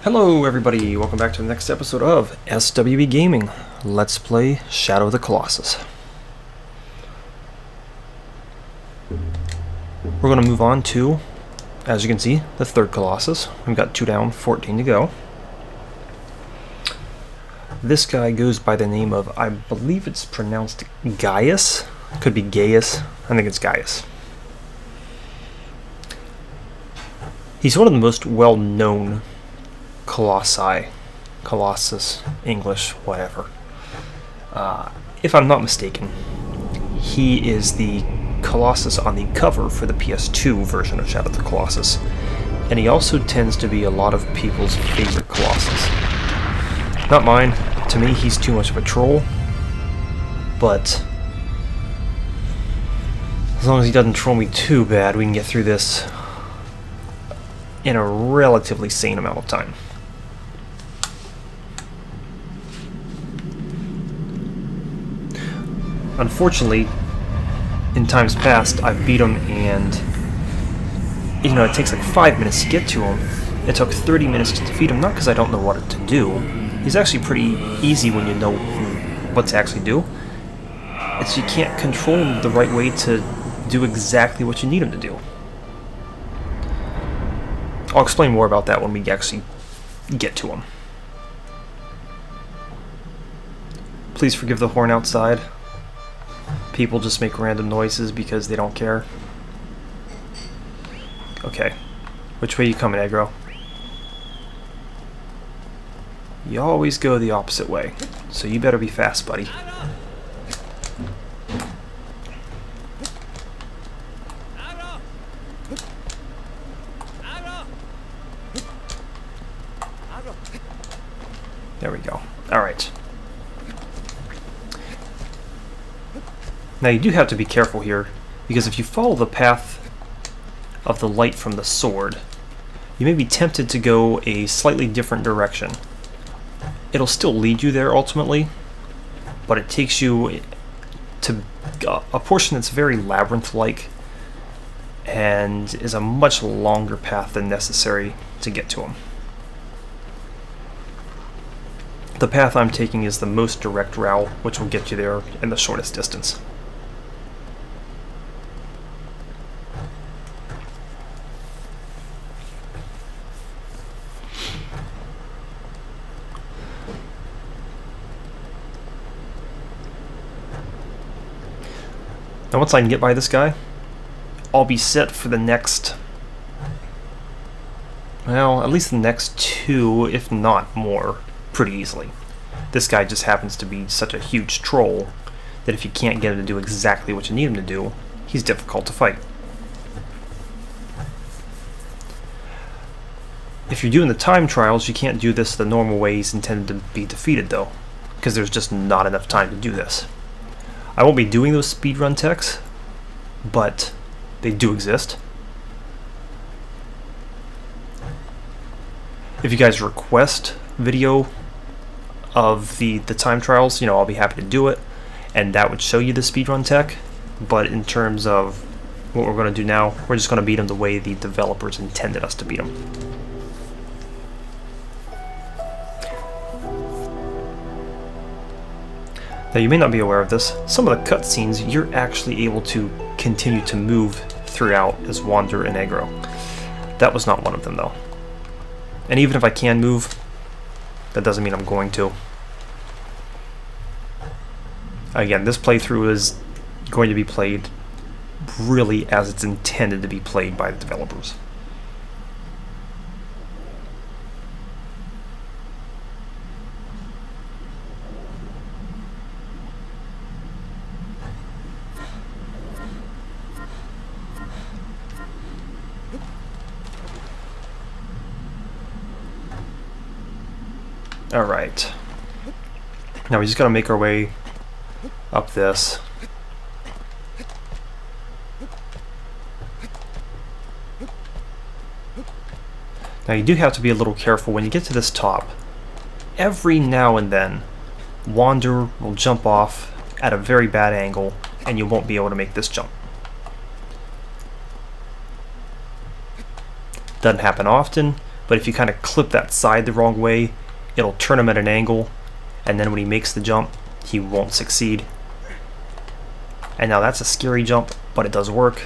Hello everybody, welcome back to the next episode of SWB Gaming. Let's play Shadow of the Colossus. We're going to move on to, as you can see, the third Colossus. We've got 2 down, 14 to go. This guy goes by the name of, I believe it's pronounced Gaius. Could be Gaius. I think it's Gaius. He's one of the most well-known Colossi, Colossus, English, whatever. If I'm not mistaken, he is the Colossus on the cover for the PS2 version of Shadow of the Colossus, and he also tends to be a lot of people's favorite Colossus. Not mine. To me, he's too much of a troll, but as long as he doesn't troll me too bad, we can get through this in a relatively sane amount of time. Unfortunately, in times past, I've beat him and, it takes like 5 minutes to get to him. It took 30 minutes to defeat him, not because I don't know what to do. He's actually pretty easy when you know what to actually do. It's you can't control him the right way to do exactly what you need him to do. I'll explain more about that when we actually get to him. Please forgive the horn outside. People just make random noises because they don't care. Okay. Which way you coming, aggro? You always go the opposite way, so you better be fast, buddy. There we go. Alright. Now you do have to be careful here, because if you follow the path of the light from the sword, you may be tempted to go a slightly different direction. It'll still lead you there ultimately, but it takes you to a portion that's very labyrinth-like and is a much longer path than necessary to get to him. The path I'm taking is the most direct route, which will get you there in the shortest distance. Now once I can get by this guy, I'll be set for the next, well, at least the next 2, if not more, pretty easily. This guy just happens to be such a huge troll that if you can't get him to do exactly what you need him to do, he's difficult to fight. If you're doing the time trials, you can't do this the normal way he's intended to be defeated though, because there's just not enough time to do this. I won't be doing those speedrun techs, but they do exist. If you guys request video of the time trials, I'll be happy to do it, and that would show you the speedrun tech. But in terms of what we're going to do now, we're just going to beat them the way the developers intended us to beat them. Now you may not be aware of this, some of the cutscenes you're actually able to continue to move throughout as Wander and Aggro. That was not one of them though. And even if I can move, that doesn't mean I'm going to. Again, this playthrough is going to be played really as it's intended to be played by the developers. Alright. Now we just gotta make our way up this. Now you do have to be a little careful when you get to this top. Every now and then, Wander will jump off at a very bad angle and you won't be able to make this jump. Doesn't happen often, but if you kind of clip that side the wrong way, it'll turn him at an angle, and then when he makes the jump, he won't succeed. And now that's a scary jump, but it does work.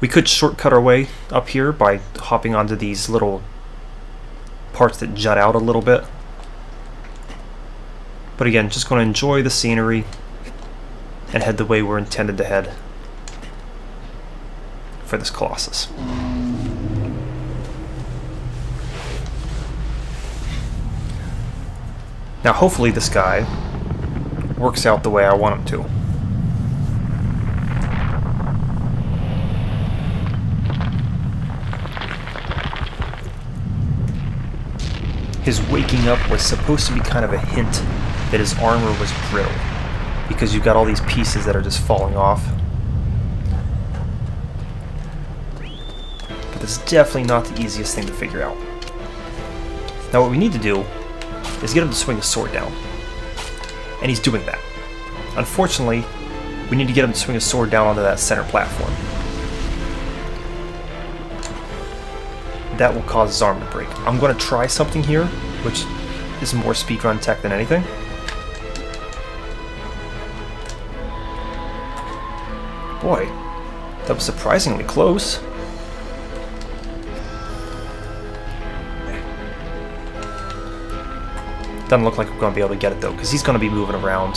We could shortcut our way up here by hopping onto these little parts that jut out a little bit. But again, just going to enjoy the scenery and head the way we're intended to head for this Colossus. Now hopefully this guy works out the way I want him to. His waking up was supposed to be kind of a hint that his armor was brittle, because you've got all these pieces that are just falling off. But this is definitely not the easiest thing to figure out. Now what we need to do is get him to swing his sword down. And he's doing that. Unfortunately, we need to get him to swing his sword down onto that center platform. That will cause his arm to break. I'm going to try something here, which is more speedrun tech than anything. Boy, that was surprisingly close. Doesn't look like we're going to be able to get it though, because he's going to be moving around.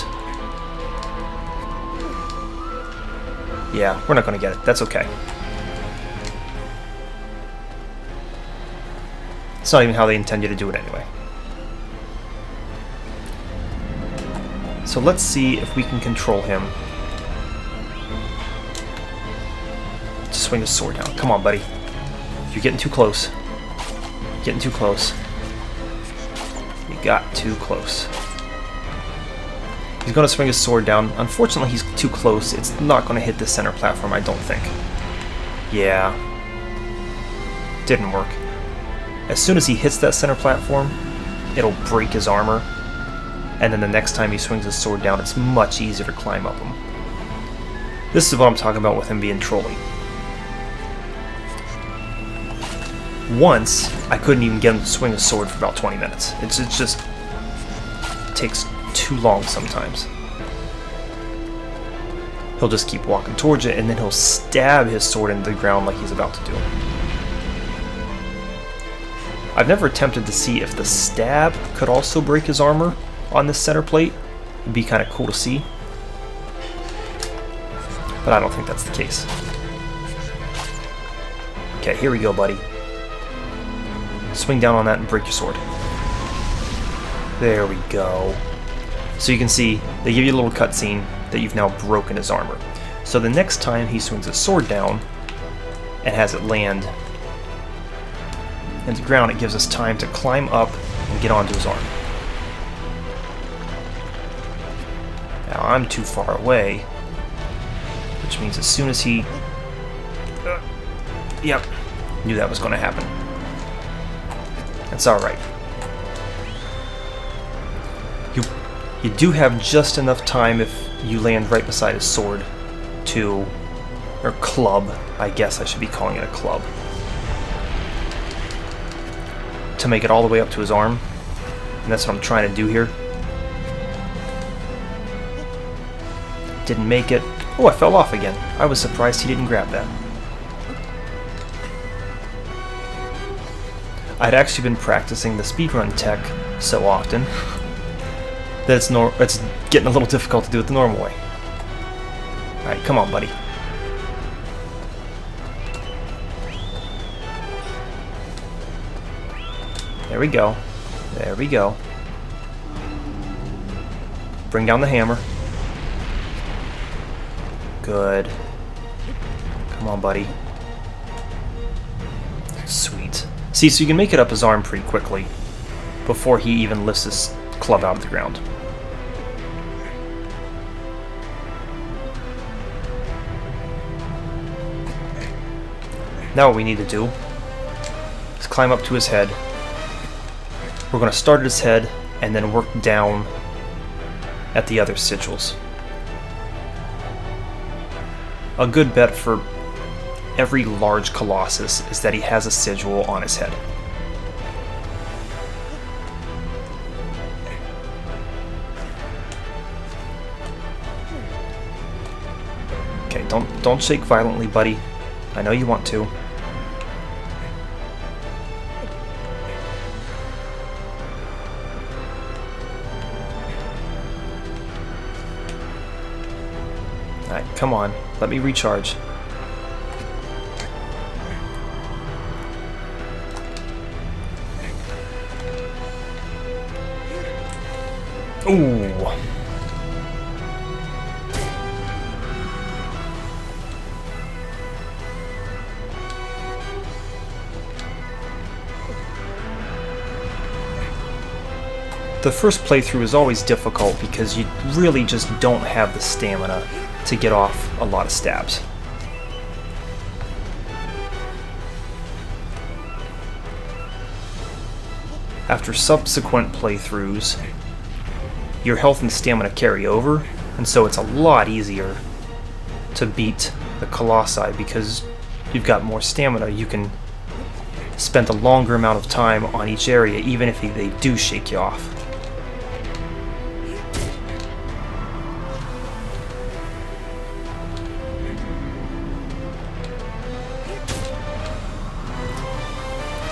Yeah, we're not going to get it. That's okay. It's not even how they intend you to do it anyway. So let's see if we can control him to swing his sword down. Come on, buddy. You're getting too close. Getting too close. You got too close. He's going to swing his sword down. Unfortunately, he's too close. It's not going to hit the center platform, I don't think. Yeah. Didn't work. As soon as he hits that center platform, it'll break his armor. And then the next time he swings his sword down, it's much easier to climb up him. This is what I'm talking about with him being trolly. Once, I couldn't even get him to swing his sword for about 20 minutes. It just takes too long sometimes. He'll just keep walking towards it, and then he'll stab his sword into the ground like he's about to do. I've never attempted to see if the stab could also break his armor on this center plate. It'd be kind of cool to see. But I don't think that's the case. Okay, here we go, buddy. Swing down on that and break your sword. There we go. So you can see, they give you a little cutscene that you've now broken his armor. So the next time he swings his sword down and has it land into the ground, it gives us time to climb up and get onto his arm. Now I'm too far away, which means as soon as he... Yep, knew that was going to happen. That's alright. You do have just enough time if you land right beside his sword to... or club, I guess I should be calling it a club. To make it all the way up to his arm. And that's what I'm trying to do here. Didn't make it. Oh, I fell off again. I was surprised he didn't grab that. I'd actually been practicing the speedrun tech so often that it's getting a little difficult to do it the normal way. Alright, come on, buddy. There we go. There we go. Bring down the hammer. Good. Come on, buddy. Sweet. See, so you can make it up his arm pretty quickly before he even lifts his club out of the ground. Now what we need to do is climb up to his head. We're going to start at his head and then work down at the other sigils. A good bet for every large Colossus is that he has a sigil on his head. Okay, don't shake violently, buddy. I know you want to. Alright, come on. Let me recharge. Ooh. The first playthrough is always difficult because you really just don't have the stamina to get off a lot of stabs. After subsequent playthroughs, your health and stamina carry over, and so it's a lot easier to beat the Colossi because you've got more stamina. You can spend a longer amount of time on each area, even if they do shake you off.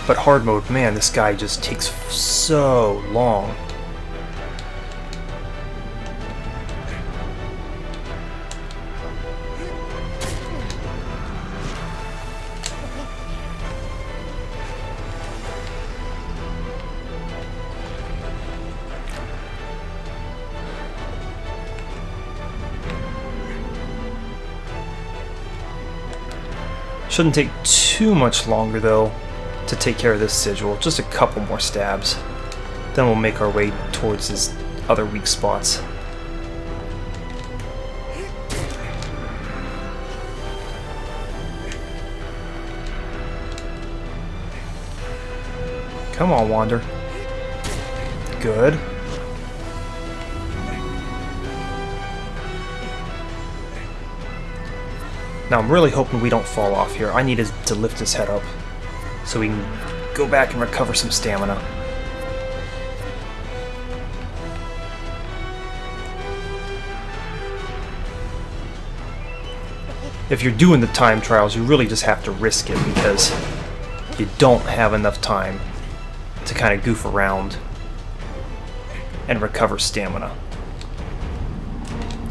But hard mode, man, this guy just takes so long. Shouldn't take too much longer though to take care of this sigil. Just a couple more stabs. Then we'll make our way towards his other weak spots. Come on, Wander. Good. Now I'm really hoping we don't fall off here. I need to lift his head up so we can go back and recover some stamina. If you're doing the time trials, you really just have to risk it because you don't have enough time to kind of goof around and recover stamina.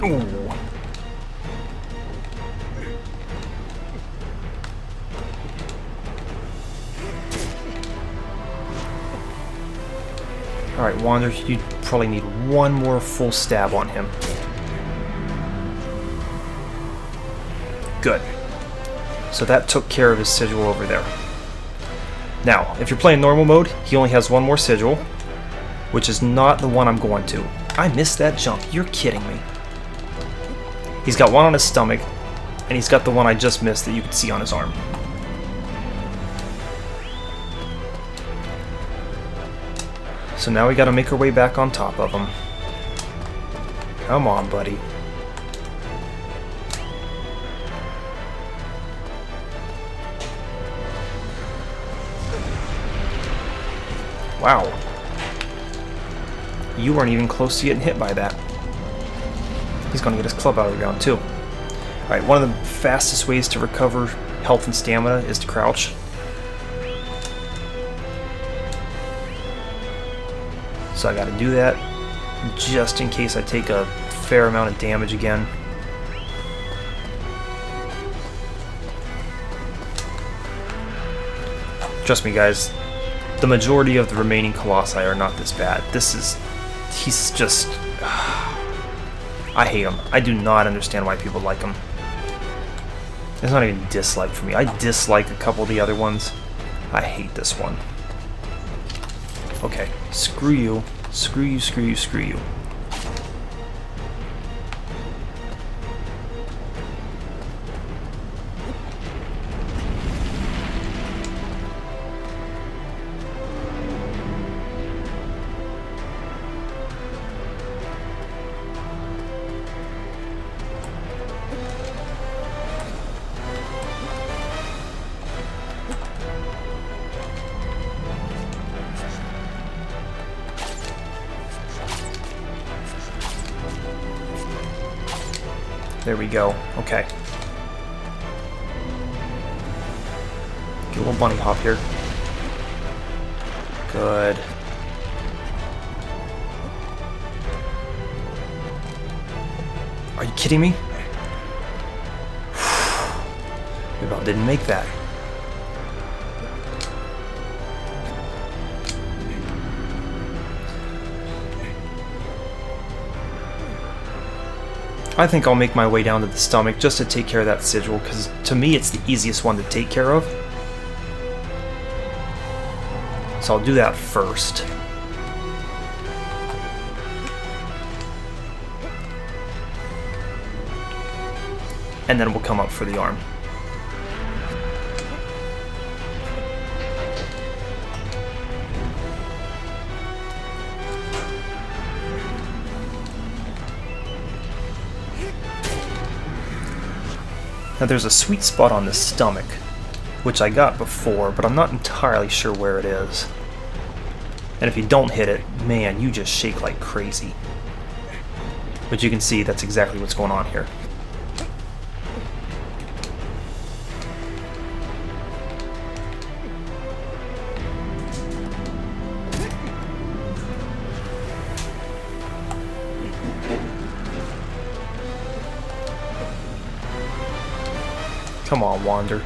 Ooh. Alright, Wander, you probably need one more full stab on him. Good. So that took care of his sigil over there. Now, if you're playing normal mode, he only has one more sigil, which is not the one I'm going to. I missed that jump. You're kidding me. He's got one on his stomach, and he's got the one I just missed that you can see on his arm. So now we gotta make our way back on top of him. Come on, buddy. Wow. You weren't even close to getting hit by that. He's gonna get his club out of the ground too. Alright, one of the fastest ways to recover health and stamina is to crouch. So I gotta do that just in case I take a fair amount of damage again. Trust me, guys, the majority of the remaining Colossi are not this bad. He's just... I hate him. I do not understand why people like him. It's not even dislike for me. I dislike a couple of the other ones. I hate this one. Okay, screw you. Screw you, screw you, screw you. There we go. Okay. Get a little bunny hop here. Good. Are you kidding me? We about didn't make that. I think I'll make my way down to the stomach just to take care of that sigil, because to me it's the easiest one to take care of. So I'll do that first. And then we'll come up for the arm. Now there's a sweet spot on the stomach, which I got before, but I'm not entirely sure where it is. And if you don't hit it, man, you just shake like crazy. But you can see that's exactly what's going on here. Come on, Wander.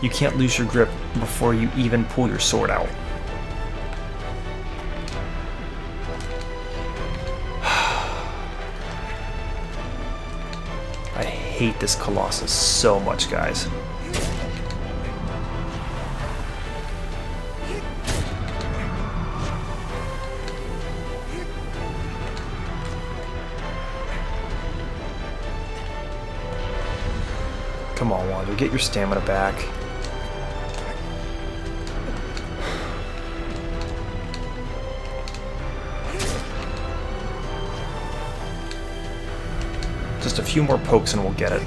You can't lose your grip before you even pull your sword out. I hate this Colossus so much, guys. Come on, Wander, get your stamina back. Just a few more pokes and we'll get it.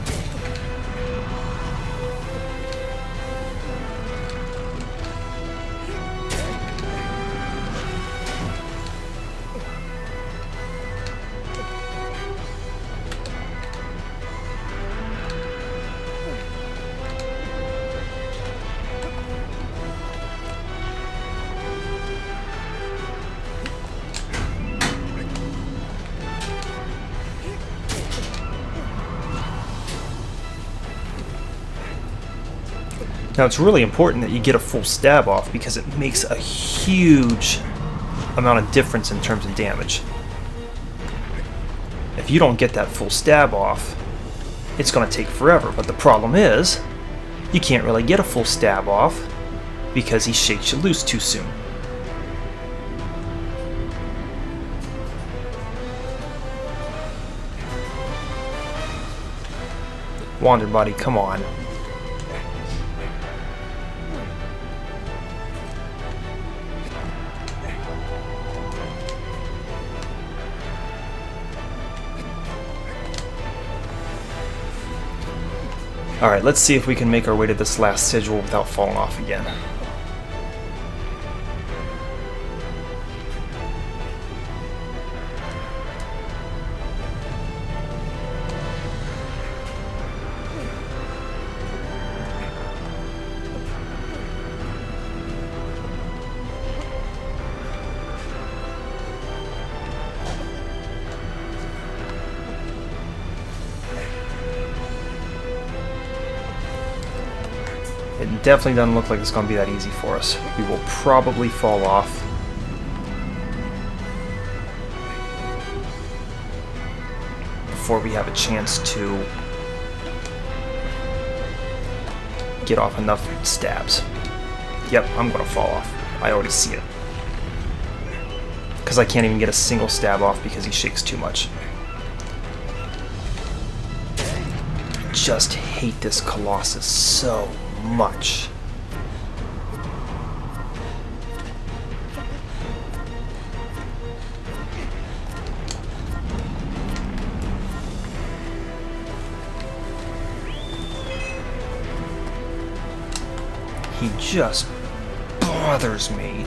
Now it's really important that you get a full stab off because it makes a huge amount of difference in terms of damage. If you don't get that full stab off, it's going to take forever. But the problem is, you can't really get a full stab off because he shakes you loose too soon. Wander Buddy, come on. Alright, let's see if we can make our way to this last sigil without falling off again. It definitely doesn't look like it's going to be that easy for us. We will probably fall off. Before we have a chance to get off enough stabs. Yep, I'm going to fall off. I already see it. Because I can't even get a single stab off because he shakes too much. I just hate this Colossus so much. He just bothers me.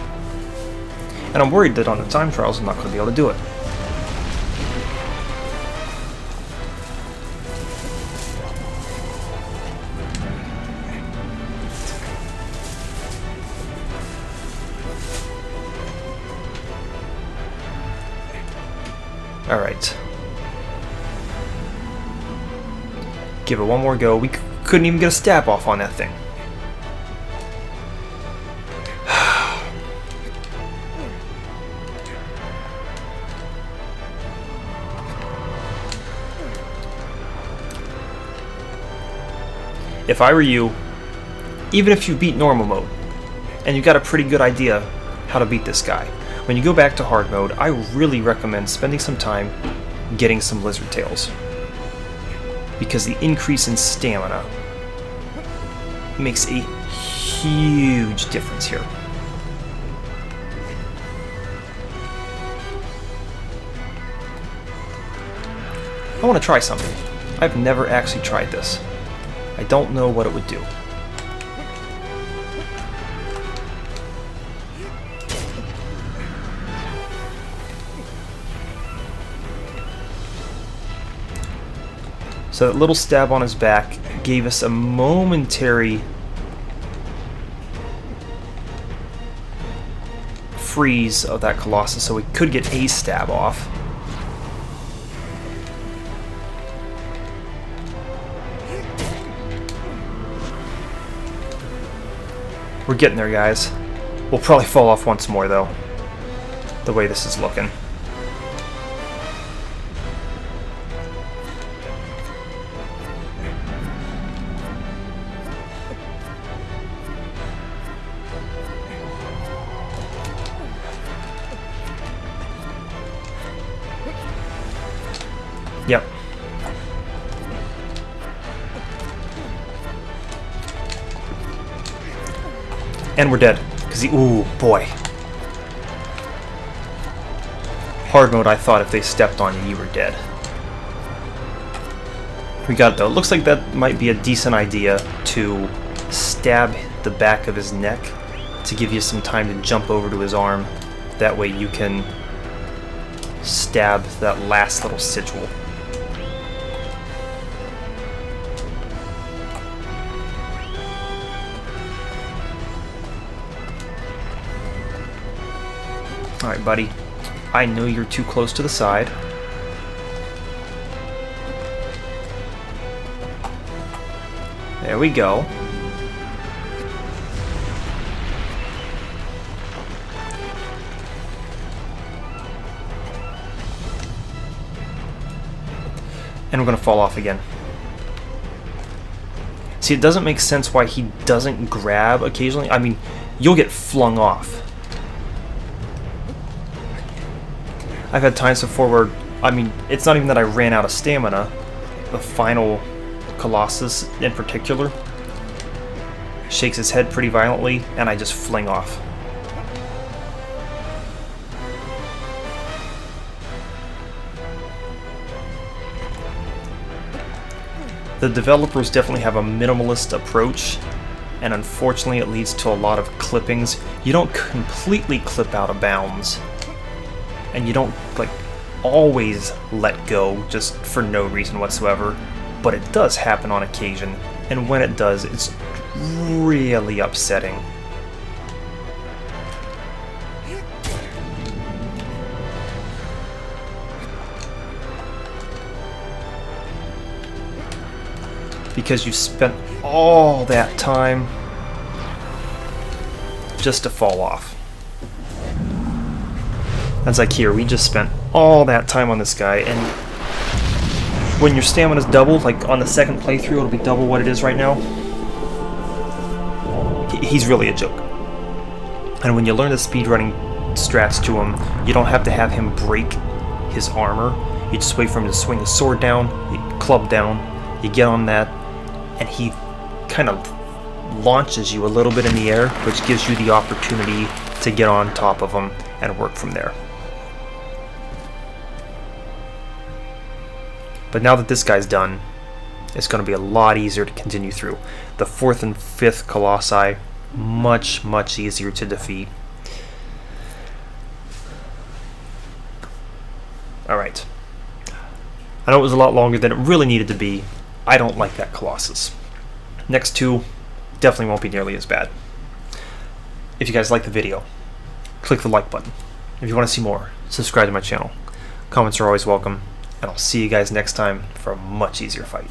And I'm worried that on the time trials I'm not going to be able to do it. Alright. Give it one more go. We couldn't even get a stab off on that thing. If I were you, even if you beat normal mode, and you got a pretty good idea how to beat this guy, when you go back to hard mode, I really recommend spending some time getting some lizard tails. Because the increase in stamina makes a huge difference here. I want to try something. I've never actually tried this. I don't know what it would do. So that little stab on his back gave us a momentary freeze of that Colossus, so we could get a stab off. We're getting there, guys. We'll probably fall off once more, though, the way this is looking. Yep. And we're dead. Because he... Ooh, boy. Hard mode, I thought if they stepped on you, you were dead. We got it, though. It looks like that might be a decent idea to stab the back of his neck to give you some time to jump over to his arm. That way you can stab that last little sigil. Alright, buddy. I know you're too close to the side. There we go. And we're going to fall off again. See, it doesn't make sense why he doesn't grab occasionally. I mean, you'll get flung off. I've had times before where, I mean, it's not even that I ran out of stamina. The final Colossus, in particular, shakes his head pretty violently, and I just fling off. The developers definitely have a minimalist approach, and unfortunately it leads to a lot of clippings. You don't completely clip out of bounds. And you don't, like, always let go just for no reason whatsoever. But it does happen on occasion. And when it does, it's really upsetting. Because you spent all that time just to fall off. That's like here, we just spent all that time on this guy, and when your stamina's double, like on the second playthrough, it'll be double what it is right now. He's really a joke. And when you learn the speedrunning strats to him, you don't have to have him break his armor. You just wait for him to swing his sword down, you club down, you get on that, and he kind of launches you a little bit in the air, which gives you the opportunity to get on top of him and work from there. But now that this guy's done, it's going to be a lot easier to continue through. The 4th and 5th Colossi, much, much easier to defeat. Alright. I know it was a lot longer than it really needed to be. I don't like that Colossus. Next two definitely won't be nearly as bad. If you guys like the video, click the like button. If you want to see more, subscribe to my channel. Comments are always welcome, and I'll see you guys next time for a much easier fight.